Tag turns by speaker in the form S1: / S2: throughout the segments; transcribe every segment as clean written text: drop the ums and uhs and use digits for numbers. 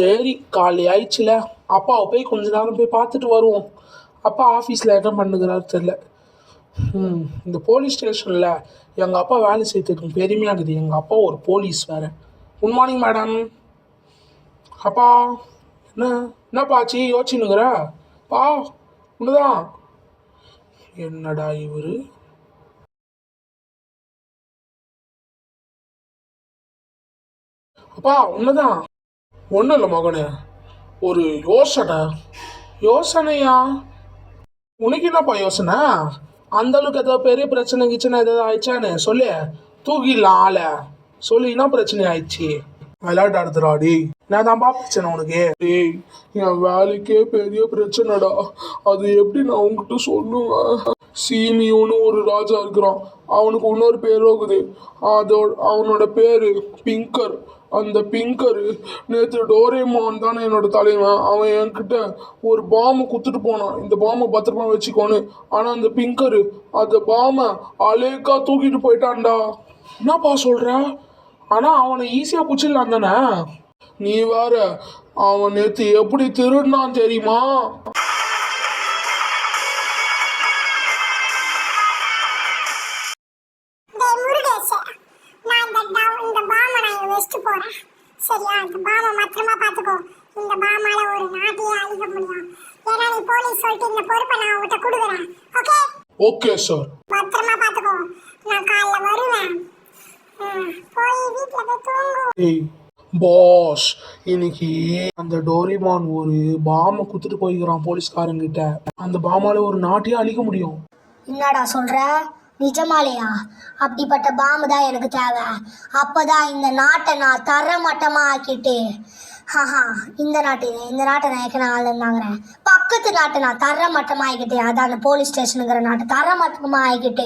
S1: சரி காலை ஆயிடுச்சுல, அப்பாவை போய் கொஞ்ச நேரம் போய் பார்த்துட்டு வருவோம். அப்பா ஆஃபீஸில் என்ன பண்ணுகிறாரு தெரில. இந்த போலீஸ் ஸ்டேஷனில் எங்கள் அப்பா வேலை செய்யறதுக்கு பெருமையாக இருக்குது. எங்கள் அப்பா ஒரு போலீஸ் வேறு. Good morning madam. அப்பா என்னப்பா ஆச்சு யோசிச்சுன்னுங்கிற? பா ஒன்றுதான். என்னடா இவர்? அப்பா ஒன்றுதான். ஒன்றும் இல்லை மகனே, ஒரு யோசனையா? உனக்கு என்னப்பா யோசனை? அந்த அளவுக்கு ஏதாவது பெரிய பிரச்சனை கிச்சனை ஏதாவது ஆயிடுச்சானே சொல்லு, தூக்கிடலாம் ஆளை. சொல்லு என்ன பிரச்சனை ஆயிடுச்சு? விளையாடாடுதுராடி. நான் தான்ப்பா பிரச்சனை உனக்கு? டேய், என் வேலைக்கே பெரிய பிரச்சனைடா. அது எப்படி நான் உங்ககிட்ட சொல்லுவேன்? சீமியோன்னு ஒரு ராஜா இருக்கிறான். அவனுக்கு இன்னொரு பேர் இருக்குது. அவனோட பேரு பிங்கர். அந்த பிங்கரு நேற்று டோரேமான் தானே என்னோட தலைவன். அவன் என்கிட்ட ஒரு பாம்பை குத்துட்டு போனான், இந்த பாம்பை பத்திரமா வச்சுக்கோன்னு. ஆனால் அந்த பிங்கரு அந்த பாம்பை அலேக்கா தூக்கிட்டு போயிட்டான்டா. என்னப்பா சொல்ற? ஆனால் அவனை ஈஸியாக பிடிச்சிடலாம் தானே? நீ வேற, அவன் நேற்று எப்படி திருடினான் தெரியுமா?
S2: சரியா, இந்த பாம மாத்திரமா பாத்துக்கோ. இந்த பாமால ஒரு நாட்டையே அழிக்க முடியும். ஏன்னா நீ போலீஸ் சொல்லிட்டு இந்த பொறுப்பை நான் உங்ககிட்ட கொடுக்குறேன். ஓகே?
S1: Okay sir.
S2: பத்திரமா பாத்துக்கோ. நான் காலைல வருவேன். போய் வீட்டுல போய் தூங்கு.
S1: ஏய் பாஸ், இன்னைக்கு அந்த டோரிமான் ஒரு பாம்பை குத்துட்டு போய்க்கிறான் போலீஸ்காரங்கிட்ட. அந்த பாமால ஒரு நாட்டையே அழிக்க முடியும்.
S2: என்னடா சொல்ற? நிஜமாலையா? அப்படிப்பட்ட பாம்பு தான் எனக்கு தேவை. அப்போதான் இந்த நாட்டை நான் தரமட்டமாக ஆக்கிட்டு, இந்த நாட்டை நான் ஏற்கனவே ஆளுந்தாங்கிறேன். பக்கத்து நாட்டை நான் தரமட்டமாக ஆகிக்கிட்டேன். அதான் அந்த போலீஸ் ஸ்டேஷனுங்கிற நாட்டை தரமட்டமாக ஆகிக்கிட்டு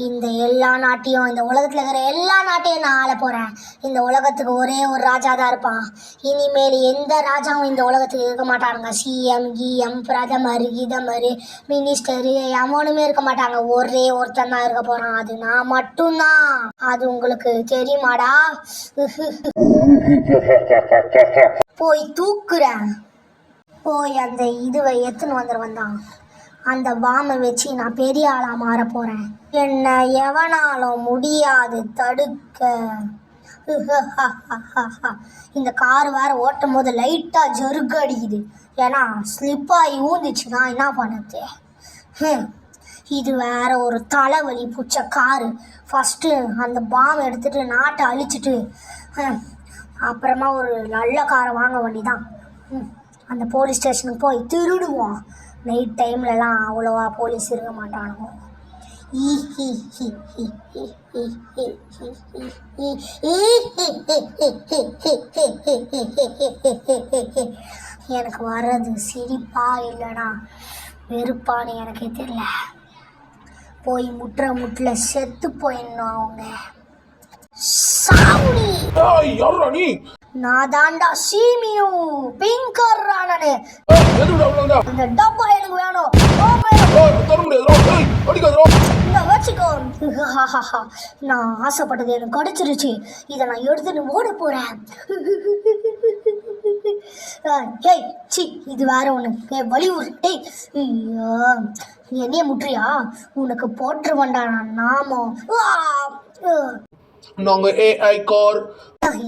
S2: இந்த எல்லா நாட்டையும், இந்த உலகத்தில் இருக்கிற எல்லா நாட்டையும் நான் ஆள போகிறேன். இந்த உலகத்துக்கு ஒரே ஒரு ராஜா தான் இருப்பான். இனிமேல் எந்த ராஜாவும் இந்த உலகத்துக்கு இருக்க மாட்டானுங்க. சிஎம் கிஎம் பிரதமர் இதமர் மினிஸ்டரு எவனுமே இருக்க மாட்டாங்க. ஒரே ஒருத்தன் தான் இருக்க போகிறான். அது நான் மட்டும்தான். அது உங்களுக்கு தெரியுமாடா? போய் தூக்குறேன். போய் அந்த இதுவை எத்துன்னு வந்துருவந்தான். அந்த பாம்பை வச்சு நான் பெரிய ஆளாக மாற போகிறேன். என்னை எவனாலும் முடியாது தடுக்க. இந்த கார் வேற ஓட்டும் போது லைட்டாக ஜருகு அடிக்குது. ஏன்னா ஸ்லிப்பாகி ஊந்துச்சுன்னா என்ன பண்ணது? இது வேற ஒரு தலைவலி பிடிச்ச காரு. ஃபஸ்ட்டு அந்த பாம்பை எடுத்துகிட்டு நாட்டை அழிச்சிட்டு அப்புறமா ஒரு நல்ல காரை வாங்க வேண்டிதான். அந்த போலீஸ் ஸ்டேஷனுக்கு போய் திருடுவோம். நைட் டைம்லலாம் அவ்வளோவா போலீஸ் இருக்க மாட்டானுங்க. எனக்கு வர்றது சிரிப்பா இல்லைனா வெறுப்பான்னு எனக்கே தெரியல. போய் முட்டில் செத்து போயிடணும் அவங்க. சாவுடி! நான் தாண்டா சீமியு பிங்கர் ராணனே. அந்த டப்பா எனக்கு வேணும். வச்சுக்கோ. நான் ஆசைப்பட்டது எனக்கு கிடைச்சிருச்சு. இதை நான் எடுத்துட்டு ஓட போறேன். ஏய் சி, இது வேற ஒன்று வலிவுறு. ஏய் என்னைய முற்றியா? உனக்கு போட்டுருவண்டா நான் நாமம்.
S1: நாங்கள் ஏஐ கார்.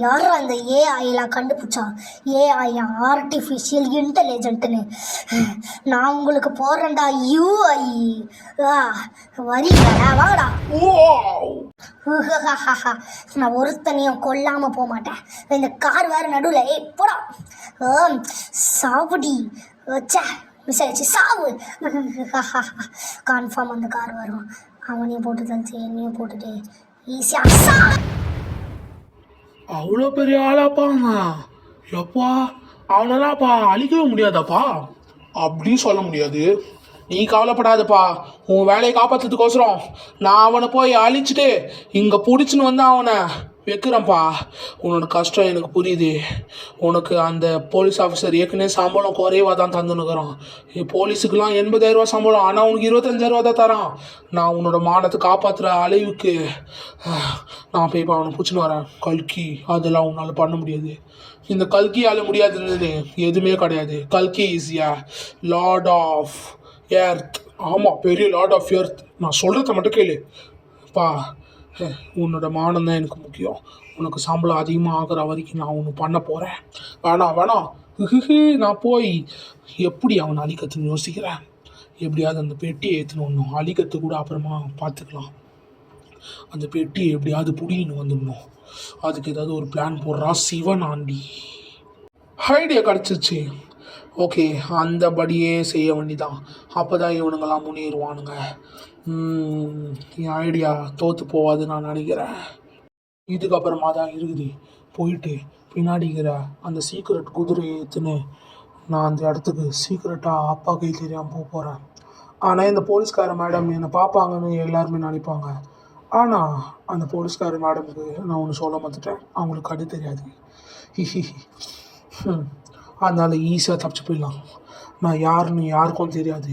S2: யார் அந்த ஏஐலாம் கண்டுபிடிச்சா? ஏஐ ஆர்டிஃபிஷியல் இன்டெலிஜென்ட்னு. நான் உங்களுக்கு போடுறேன்டா யூஐ. வரீங்களா? வாடா. நான் ஒருத்தனையும் கொல்லாமல் போக மாட்டேன். இந்த கார் வேறு நடுவில். ஏய் போடா. சாவுடி. வச்சா மிஸ் ஆயிடுச்சு. சாவு. கன்ஃபார்ம் அந்த கார் வரும். அவனையும் போட்டு தந்துச்சு, என்னையும் போட்டுட்டு ஈஸியாக.
S1: அவ்வளோ பெரிய ஆளாப்பாங்க எப்பா? அவனெல்லாம்ப்பா அழிக்கவே முடியாதாப்பா? அப்படின்னு சொல்ல முடியாது. நீ கவலைப்படாதப்பா. உன் வேலையை காப்பாற்றுறதுக்கோசரம் நான் அவனை போய் அழிச்சிட்டு இங்கே பிடிச்சின்னு வந்து அவனை வைக்கிறேன்ப்பா. உன்னோட கஷ்டம் எனக்கு புரியுது. உனக்கு அந்த போலீஸ் ஆஃபீஸர் ஏற்கனவே சம்பளம் குறைவாக தான் தந்துன்னுக்குறான். போலீஸுக்கெல்லாம் 80,000 சம்பளம், ஆனால் உனக்கு 25,000 தான் தரான். நான் உன்னோட மானத்தை காப்பாற்றுற அளவுக்கு நான் போய் இப்போ அவனை பிடிச்சின்னு வரேன். கல்கி, அதெல்லாம் உன்னால் பண்ண முடியாது. இந்த கல்கியால் முடியாதுன்னு எதுவுமே கிடையாது. கல்கி is a lord of earth. ஆமாம், பெரிய லார்ட் ஆஃப் எர்த். நான் சொல்கிறத மட்டும் கேளு பா. உன்னோட மானம் தான் எனக்கு முக்கியம். உனக்கு சம்பளம் அதிகமாக ஆகிற வரைக்கும் நான் ஒன்று பண்ண போகிறேன். வேணாம் நான் போய் எப்படி அவனை அழிக்கத்துன்னு யோசிக்கிறேன். எப்படியாவது அந்த பெட்டியை ஏற்றணும். அழிக்கத்து கூட அப்புறமா பார்த்துக்கலாம். அந்த பெட்டியை எப்படியாவது புடின்னு வந்துடணும். அதுக்கு ஏதாவது ஒரு பிளான் போடுறா சிவன் ஆண்டி. ஐடியா கிடச்சிச்சு. ஓகே, அந்தபடியே செய்ய வேண்டிதான். அப்போ தான் இவனுங்கெல்லாம் முன்னேறுவானுங்க. என் ஐடியா தோற்று போவாதுன்னு நான் நினைக்கிறேன். இதுக்கப்புறமா தான் இருக்குது. போயிட்டு பின்னாடிக்கிற அந்த சீக்ரெட் குதிரையை ஏற்றுன்னு நான் அந்த இடத்துக்கு சீக்ரெட்டாக அப்பா கை தெரியாமல் போகிறேன். ஆனால் இந்த போலீஸ்கார மேடம் என்னை பார்ப்பாங்கன்னு எல்லாருமே நினைப்பாங்க. ஆனால் அந்த போலீஸ்கார மேடமுக்கு நான் ஒன்று சொல்ல மாட்டேன். அவங்களுக்கு கடு தெரியாது. அதனால் ஈஸியாக தப்பிச்சு போயிடலாம். நான் யாருன்னு யாருக்கும் தெரியாது.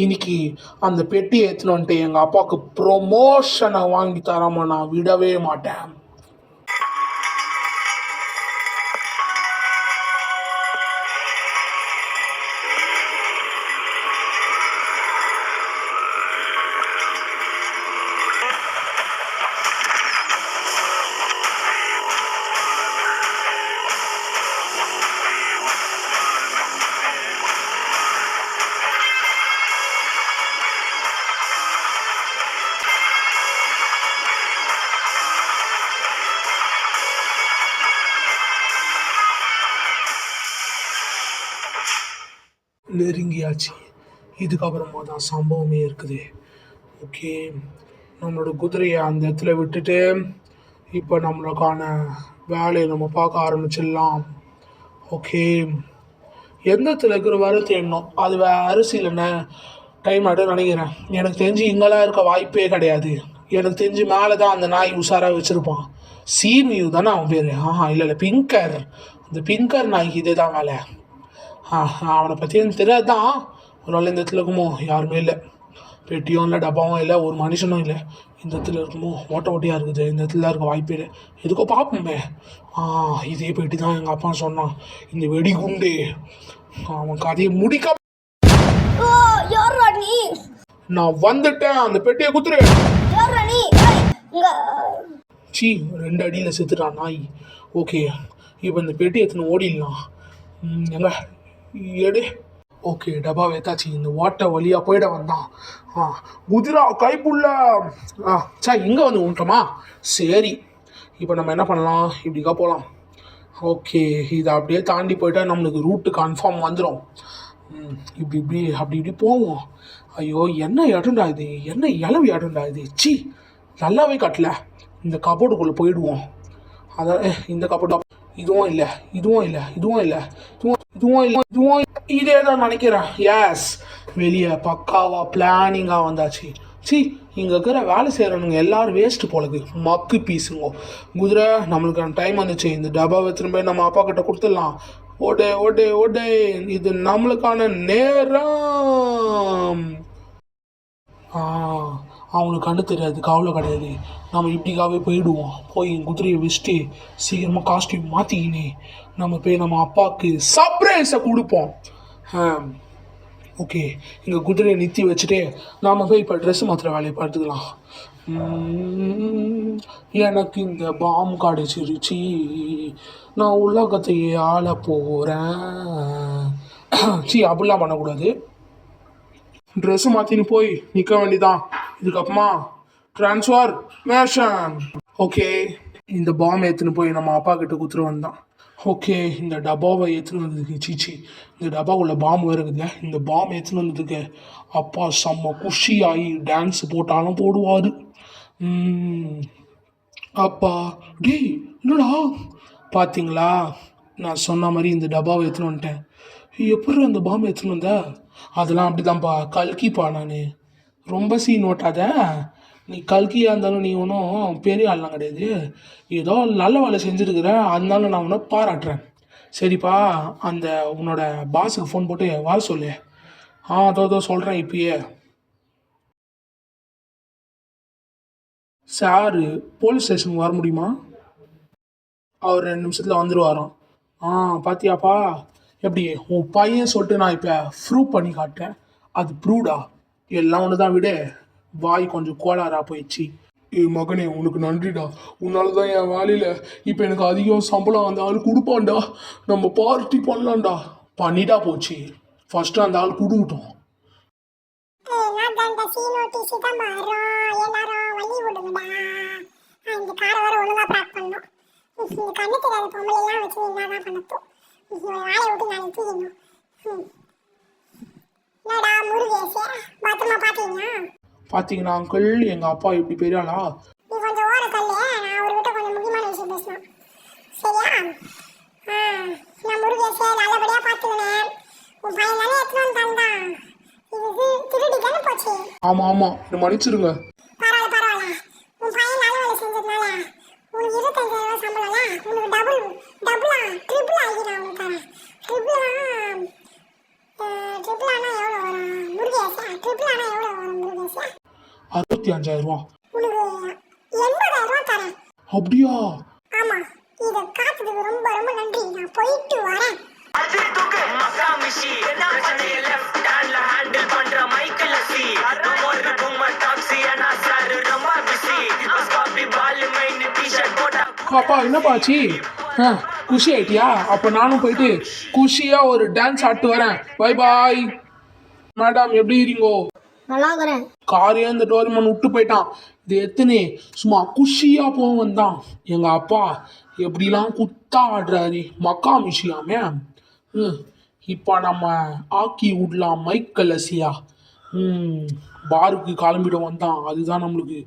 S1: இன்னைக்கு அந்த பெட்டி ஏற்றுன்னு வந்துட்டு எங்கள் அப்பாவுக்கு ப்ரொமோஷனை வாங்கி தராம நான் விடவே மாட்டேன். நெருங்கியாச்சு. இதுக்கப்புறமா தான் சம்பவமே இருக்குது. ஓகே, நம்மளோட குதிரையை அந்த இடத்துல விட்டுட்டு இப்போ நம்மளுக்கான வேலையை நம்ம பார்க்க ஆரம்பிச்சிடலாம். ஓகே, எந்த இடத்துல இருக்கிற வரை தேடணும். அது அரிசியில் டைம் ஆகிட்டு நினைக்கிறேன். எனக்கு தெரிஞ்சு இங்கெல்லாம் இருக்க வாய்ப்பே கிடையாது. எனக்கு தெரிஞ்சு மேலே தான் அந்த நாய் உஷாராக வச்சுருப்பான். சீமியூ தானே அவன் பேர். இல்லை பிங்கர். அந்த பிங்கர் நாய்க்கு இதே தான் வேலை. அவனை பற்றி எனக்கு தெரியாது தான். ஒரு நாள் இந்த இடத்துல இருக்குமோ யாருமே இல்லை. பெட்டியும் இல்லை, டப்பாவும் இல்லை, ஒரு மனுஷனும் இல்லை. இந்த இடத்துல இருக்குமோ ஓட்டையாக இருக்குது. இந்த இடத்துல இருக்க வாய்ப்பே இல்லை. எதுக்கோ பார்ப்போமே. இதே பெட்டி தான் எங்கள் அப்பா சொன்னான். இந்த வெடிகுண்டு அவன் கதையை முடிக்க. நான் வந்துட்டேன். அந்த பெட்டியை குத்துரு. சீ, 2 அடியில் செத்துட்டான் நாய். ஓகே, இப்போ இந்த பெட்டி எடுத்துன்னு ஓடிடலாம். எங்க எடு. ஓகே, டப்பா வைத்தாச்சு. இந்த ஓட்டை வழியாக போயிட வந்தான். குதிரா கைப்புள்ள. இங்கே வந்து விட்டோமா? சரி, இப்போ நம்ம என்ன பண்ணலாம்? இப்படிக்கா போகலாம். ஓகே, இதை அப்படியே தாண்டி போயிட்டா நம்மளுக்கு ரூட்டு கன்ஃபார்ம் வந்துடும். இப்படி போவோம். ஐயோ, என்ன இடம்டா இது? என்ன இளவு இடம்டா இது? சி, நல்லாவே கட்டல. இந்த கபோர்டுக்குள்ளே போயிடுவோம். அதான் இந்த கபோர்டு. இதுவும் இல்லை, இதுவும் இல்லை, இதுவும் இல்லை, இதுவும் இல்லை, இதுவும் இதே தான் நினைக்கிறேன். எஸ், வெளியே பக்காவாக பிளானிங்காக வந்தாச்சு. இங்கே இருக்கிற வேலை செய்கிறவனுங்க எல்லாரும் வேஸ்ட்டு போலது. மக்கு பீஸுங்க. குதிரை, நம்மளுக்கான டைம் வந்துச்சு. இந்த டப்பாவை திரும்ப நம்ம அப்பா கிட்ட கொடுத்துடலாம். ஓடே, இது நம்மளுக்கான நேரம். அவனுக்கு கண்டு தெரியாது, கவலை கிடையாது. நம்ம இப்படிக்காவே போயிடுவோம். போய் குதிரையை வச்சுட்டு சீக்கிரமாக காஸ்டியூம் மாற்றிக்கினே நம்ம போய் நம்ம அப்பாவுக்கு சர்ப்ரைஸை கொடுப்போம். ஓகே, இங்கே குதிரையை நிறுத்தி வச்சுட்டு நாம் போய் இப்போ ட்ரெஸ்ஸு மாத்திர வேலையை பார்த்துக்கலாம். எனக்கு இந்த பாம் கிடச்சிருச்சு. நான் உலகத்தையே ஆள போகிறேன். அப்படிலாம் பண்ணக்கூடாது. ட்ரெஸ்ஸு மாற்றின்னு போய் நிற்க வேண்டிதான். இதுக்கப்புறமா ட்ரான்ஸ்ஃபர்மேஷன். ஓகே, இந்த பாம் ஏற்றுன்னு போய் நம்ம அப்பா கிட்ட குத்துரு வந்தான். ஓகே, இந்த டப்பாவை ஏற்றுன்னு வந்ததுக்கு இந்த டப்பாவுள்ள பாம் வருகுது. இந்த பாம் ஏற்றுன்னு வந்ததுக்கு அப்பா செம்ம குஷியாகி டான்ஸ் போட்டாலும் போடுவார். அப்பா, டேய் என்னடா பார்த்தீங்களா? நான் சொன்ன மாதிரி இந்த டப்பாவை ஏற்றுன்னு வந்துட்டேன். எப்படி அந்த பாம் ஏற்றுன்னு வந்த? அதெல்லாம் அப்படி தான்ப்பா, கல்கிப்பா. நான் ரொம்ப சீன் ஓட்டாத. நீ கல்கியாக இருந்தாலும் நீ ஒன்றும் பெரிய ஆள்லாம் கிடையாது. ஏதோ நல்ல வேலை செஞ்சுருக்கிற, அதனால நான் உன்னை பாராட்டுறேன். சரிப்பா, அந்த உன்னோட பாஸுக்கு ஃபோன் போட்டு வர சொல்லு. அதோ சொல்கிறேன் இப்பயே. சாரு போலீஸ் ஸ்டேஷனுக்கு வர முடியுமா? அவர் 2 நிமிஷத்தில் வந்துடுவாராம். பாத்தியாப்பா, எப்படி உன் பையன் சொல்லிட்டு நான் இப்போ ப்ரூவ் பண்ணி காட்டேன். அது ப்ரூவ்டா. எல்லாம் ஒன்று தான் விட, வாய் கொஞ்சம் கோளாறாக போயிடுச்சு. மகனே, உனக்கு நன்றிடா. உன்னால தான் என் வேலையில் இப்போ எனக்கு அதிகம் சம்பளம் அந்த ஆள் கொடுப்பான்டா. நம்ம பார்ட்டி பண்ணலாம்டா. பண்ணிட்டா போச்சு. ஃபஸ்ட்டு அந்த ஆள் கொடுக்கட்டும். பார்த்தீங்கன்னா அங்கிள், எங்கள் அப்பா இப்படி பெரியாளா?
S2: நீ கொஞ்சம் ஓர தள்ளு, நான் அவர்கிட்ட கொஞ்சம் முக்கியமான விஷயம் பேசணும். சரியா? நான் முருகேசே நல்லபடியா பார்த்துக்கினேன். உன் பையன் தானே எத்தனை தந்தான். இது திருடி தானே போச்சு.
S1: ஆமாம், இது மன்னிச்சிருங்க.
S2: பரவாயில்ல. உன் பையன் நல்ல வேலை செஞ்சதுனால உனக்கு 25,000 சம்பளம்ல, உனக்கு டபுளா ட்ரிபிள் ஆகி நான் உனக்கு தரேன். ட்ரிபிளானா எவ்வளோ வரும் முருகேசா? ட்ரிபிளானா எவ்வளோ வரும் முருகேசா?
S1: 65,000 ரூபா.
S2: உனக்கு 80,000 ரூபா தரேன்.
S1: அப்படியா?
S2: ஆமா, இத காத்துக்கு ரொம்ப ரொம்ப நன்றி. நான் போயிட்டு வரேன்.
S1: அப்பா, என்னப்பா ஆச்சு? குஷி ஆயிட்டியா? அப்போ நானும் போயிட்டு குஷியாக ஒரு டான்ஸ் ஆட்டு வரேன். Bye bye. மேடம், எப்படி இருக்கீங்கோ?
S2: நல்லா இருக்கிறேன்.
S1: காரையே இந்த டோரிமான் விட்டு போயிட்டான். இது எத்தனை சும்மா குஷியாக போவன் தான். எங்கள் அப்பா எப்படிலாம் குத்தா ஆடுறாரு. மக்கா மிஷியாமே. இப்போ நம்ம ஆக்கி விடலாம் மைக்கலசியா. பாருக்கு கிளம்பிட வந்தான். அதுதான் நம்மளுக்கு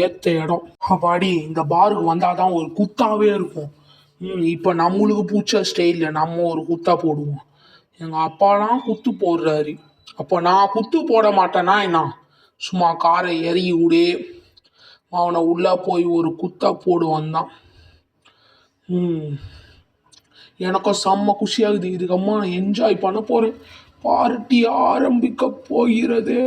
S1: ஏற்ற இடம். அப்பாடி, இந்த பாருக்கு வந்தால் தான் ஒரு குத்தாவே இருக்கும். இப்போ நம்மளுக்கு பிடிச்ச ஸ்டைலில் நம்ம ஒரு குத்தா போடுவோம். எங்கள் அப்பாலாம் குத்து போடுறாரு. அப்போ நான் குத்து போட மாட்டேன்னா என்ன? சும்மா காரை இறங்கி விடு, அவனை உள்ளே போய் ஒரு குத்தா போடுவான் தான். எனக்கும் செம்ம குஷியாகுது. இதுக்கம்மா நான் என்ஜாய் பண்ண போகிறேன். பார்ட்டி ஆரம்பிக்க போகிறது.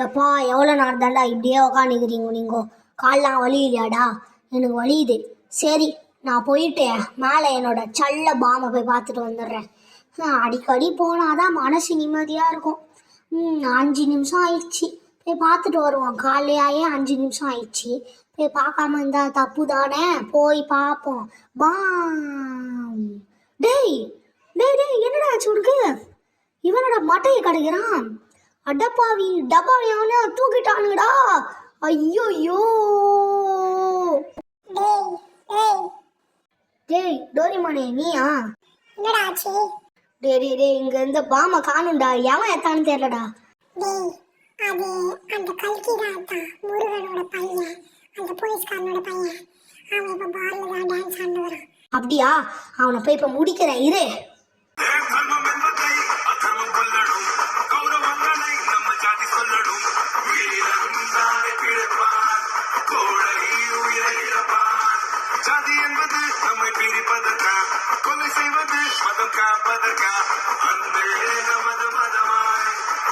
S2: எப்பா, எவ்வளோ நேரம் தாண்டா இப்படியே உக்காந்துக்கிறீங்க நீங்கள்? கால்லாம் வலி இல்லையாடா? எனக்கு வலியுது. சரி, நான் போயிட்டு மேலே என்னோட சல்ல பாமை போய் பார்த்துட்டு வந்துடுறேன். அடிக்கடி போனாதான் மனசு நிம்மதியாக இருக்கும். 5 நிமிஷம் ஆயிடுச்சு, போய் பார்த்துட்டு வருவோம். காலையாயே 5 நிமிஷம் ஆயிடுச்சு. போய் பார்க்காம இருந்தா தப்பு தானே. போய் பார்ப்போம். பாம். டேய் டேய் டேய், என்னடா ஆச்சு உனக்கு? இவனோட மட்டையை கிடைக்கிறான். அடப்பாவி, டப்பாவை அவனே தூக்கிட்டானுங்கடா. ஐயோயோ. டேய் டோரிமானே, நீயா? என்னடா ஆச்சு? டே இங்க இருந்த பாமை காணும்டா, எவன் எத்தான்னு தெரியலடா.
S3: டேய், அது அந்த கல்கி தான் அதான் முருகனோட பையன், அந்த போலீஸ்காரனோட பையன். அவன் இப்ப பார்ல தான் டான்ஸ் ஆண்டு வரான்.
S2: அப்படியா? அவனை போய் இப்ப முடிக்கிறேன் இரு.
S4: ஜாதி என்பது நம்மை பிரிப்பதற்கா, கொலை செய்வது மதம் காப்பதற்கா, அன்பே நமது மதமாய்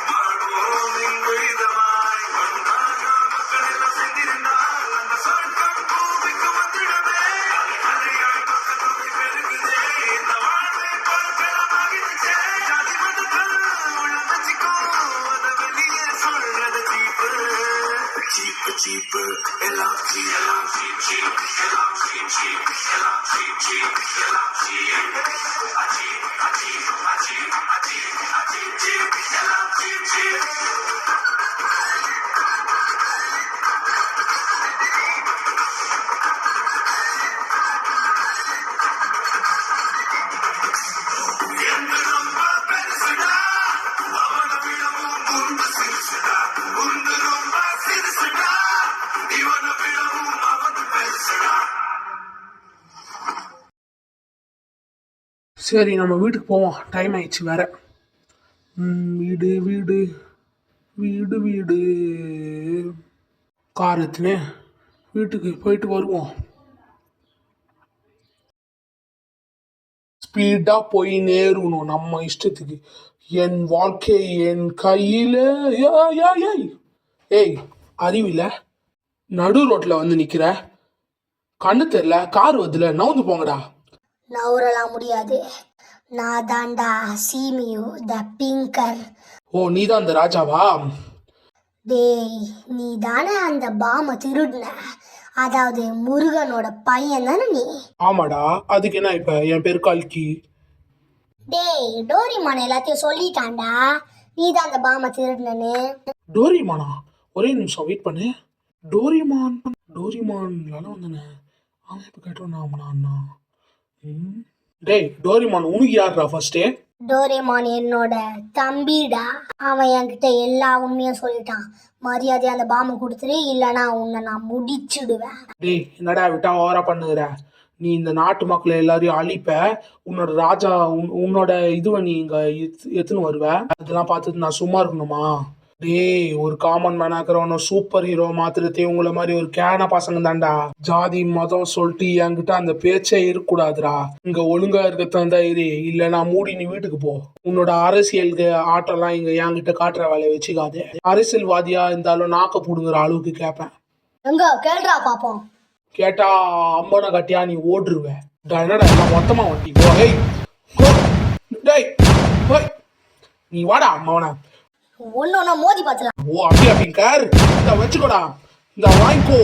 S4: வாழ்வோம் இங்கு இதமாய். ஒன்றாக மக்கள் எல்லாம் சேர்ந்திருந்தால் அந்த சொர்க்கம் பூமிக்கு வந்திடவே. அலையாய் மக்கள் தொகை பெருகுதே, இந்த வாழ்வை பொருட்களமாகிடுச்சே. ஜாதி மதங்கள் உள்ள வச்சுக்கோ, அதை வெளியே சொல்றது சீப்பு சீப்பு சீப்பு. எல்லாம் சீப் எல்லாம் சீப் சீப் எல்லாம் சீப் சீப் எல்லாம் சீப் சீப் எல்லாம் சீப் அஜீப் அஜீப் அஜீப் அஜீப் அஜீப் சீப் எல்லாம் சீப் சீப். எந்த ரொம்ப பெருசுடா, அவன விடவும் உண்டு சிறுசுடா, உண்டு ரொம்ப சிறுசுடா, இவன விடவும் அவன் பெருசுடா.
S1: சரி நம்ம வீட்டுக்கு போவோம், டைம் ஆயிடுச்சு வேற. வீடு வீடு வீடு வீடு கார் எடுத்துன்னு வீட்டுக்கு போயிட்டு வருவோம். ஸ்பீடாக போய் நேருணும் நம்ம இஷ்டத்துக்கு. என் வாழ்க்கை என் கையில். ஏய் அறிவில்ல, நடு ரோட்டில் வந்து நிற்கிற, கண்ணு தெரில, கார் வருதுல, நவுந்து போங்கடா.
S2: நவுறலாம் முடியாது. நான் தாண்டா சீமியு த பிங்கர்.
S1: ஓ நீதான் அந்த ராஜாவா?
S2: டேய், நீ தானே அந்த பாமை திருடின, அதாவது முருகனோட பையன் தானே நீ?
S1: ஆமாடா, அதுக்கு என்ன இப்போ என் பேர் கல்கி.
S2: டேய், டோரிமான் எல்லாத்தையும் சொல்லிட்டான்டா, நீ தான் அந்த பாமை திருடினு.
S1: டோரிமானா? ஒரே நிமிஷம் வெயிட் பண்ணு. டோரிமான்லாம் வந்தானே, அவன் இப்போ கேட்டோன்னா அண்ணா. டேய் டோரிமான் உனக்கு யாருடா ஃபர்ஸ்டே?
S2: டோரேமான் என்னோட தம்பிடா. அவன் என்கிட்ட எல்லா உண்மையும் சொல்லிட்டான். மரியாதையா அந்த பாம்பை கொடுத்துரு, இல்லைன்னா உன்னை நான் முடிச்சிடுவேன்.
S1: டேய் என்னடா விட்டா ஓவரா பண்ணுகிற? நீ இந்த நாட்டு மக்களை எல்லாரையும் அழிப்ப, உன்னோட ராஜா உன்னோட இதுவை நீ இங்க எத்துன்னு வருவ. அதெல்லாம் பார்த்துட்டு நான் சும்மா இருக்கணுமா? டேய் ஒரு காமன் மேனாக்கிறவன சூப்பர் ஹீரோ மாத்திரத்தே உங்களை மாதிரி ஒரு கேன பசங்க தான்டா. ஜாதி மதம் சொல்லிட்டு என்கிட்ட அந்த பேச்சே இருக்கக்கூடாதுடா. இங்க ஒழுங்கா இருக்கத்தான் இரு, இல்லைன்னா மூடி நீ வீட்டுக்கு போ. உன்னோட அரசியலுக்கு ஆட்டம்லாம் இங்க என்கிட்ட காட்டுற வேலையை வச்சுக்காது. அரசியல்வாதியா இருந்தாலும் நாக்க புடுங்குற அளவுக்கு கேட்பேன்.
S2: எங்க கேள்றா பாப்போம்.
S1: கேட்டா அம்பனை கட்டியா நீ ஓடுருவ. என்னடா எல்லாம் மொத்தமா வண்டிக்கோ. நீ வாடா அம்மாவன.
S2: ஒன்னு மோதி பார்த்துலாம்.
S1: ஓ அப்படிங்கார், இந்த வச்சுக்கோடா, இந்த வாங்கிக்கோ.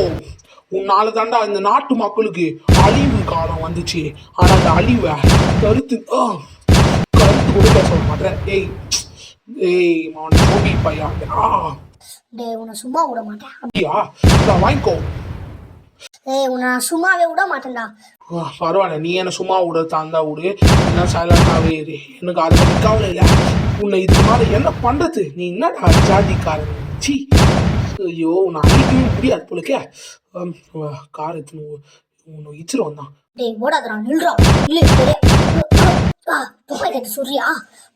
S1: உன்னால தாண்டா இந்த நாட்டு மக்களுக்கு அழிவு காலம் வந்துச்சு. ஆனா அந்த அழிவை கருத்து கூட பேச மாட்டேன். ஏய் மாவன சோபி பையா.
S2: டேய் உன்னை சும்மா விட மாட்டேன்.
S1: அப்படியா? இந்த வாங்கிக்கோ.
S2: ஏய் உன்னை நான் சும்மாவே விட மாட்டேன்டா.
S1: பரவாயில்ல, நீ என்ன சும்மா விட தாந்தா விடு, என்ன சைலண்டாவே இரு, எனக்கு அதை பத்தி கவலை இல்லை. உன்னை இது மாதிரி என்ன பண்றது? நீ என்னடா ஜாதிக்காரன்? சி ஐயோ, உன்னை அழிக்கவே முடியாது போலக்கே. கார் எடுத்துன்னு உன்னை இச்சிரு வந்தான்.
S2: டேய் ஓடாதடா, நில்றா. இல்ல துப்பாக்கி எடுத்து சொல்றியா?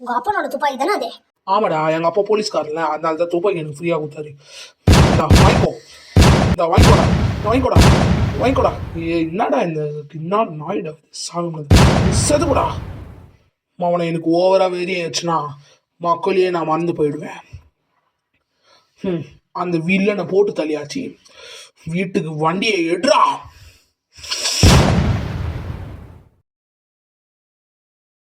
S2: உங்க அப்பனோட துப்பாக்கி தானே அதே?
S1: ஆமாடா, எங்க அப்பா போலீஸ்காரன்ல, அதனால தான் துப்பாக்கி எனக்கு ஃப்ரீயா கொடுத்தாரு. வாங்கிக்கோ, இந்த வாங்கிக்கோடா. என்னடா இந்த என்ன நாயிடா செதுப்படா. அவனை எனக்கு ஓவரா வெறியாச்சுன்னா மக்களையே நான் மறந்து போயிடுவேன். அந்த வில்லனை போட்டு தள்ளியாச்சு. வீட்டுக்கு வண்டியை எடுறா.